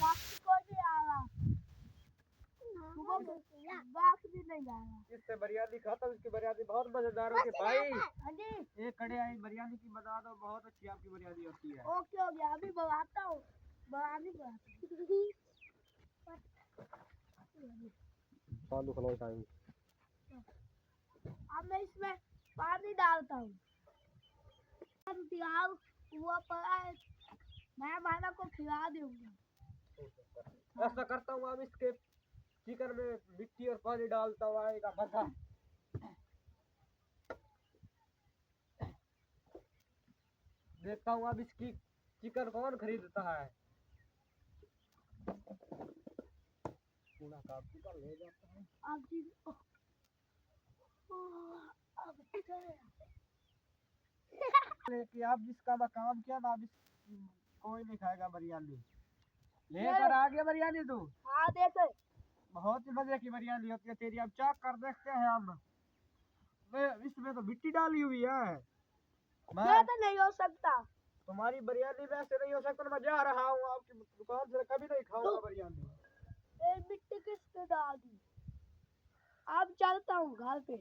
बाकी कोई नहीं आ रहा, बाकी भी नहीं आ रहा। इससे बिरयानी खाता हूँ, इसकी बिरयानी बहुत मजेदार होती है भाई। हाँ जी, एक कड़े बिरयानी की बता दो, बहुत अच्छी आपकी बिरयानी होती है। ओके हो गया, अभी बनाता हूँ, बनानी टाइम। अब मैं इसमें पानी डालता हूँ, वो पड़ा है, मैं माना को खिला दूंगा। ऐसा करता हूँ, अब इसके चिकन में मिट्टी और पानी डालता हुआ आएगा मजा। देखता हूँ अब इसकी चिकन कौन खरीदता है। पूरा काम चिकन ले जाता है। कि आप जिसका काम किया ना, अब कोई नहीं खाएगा बिरयानी। लेकर आ गया बिरयानी तू। हाँ देखो, बहुत ही मजे की बिरयानी होती है तेरी। अब चेक कर देखते हैं हम। इसमें तो मिट्टी डाली हुई है। मैं तो नहीं हो सकता, तुम्हारी बिरयानी में ऐसे नहीं हो सकता। मैं जा रहा हूँ आपकी दुकान से, कभी नहीं खाऊंगा बिरयानी। मिट्टी किसने डाल दी? अब चलता हूँ घर पे।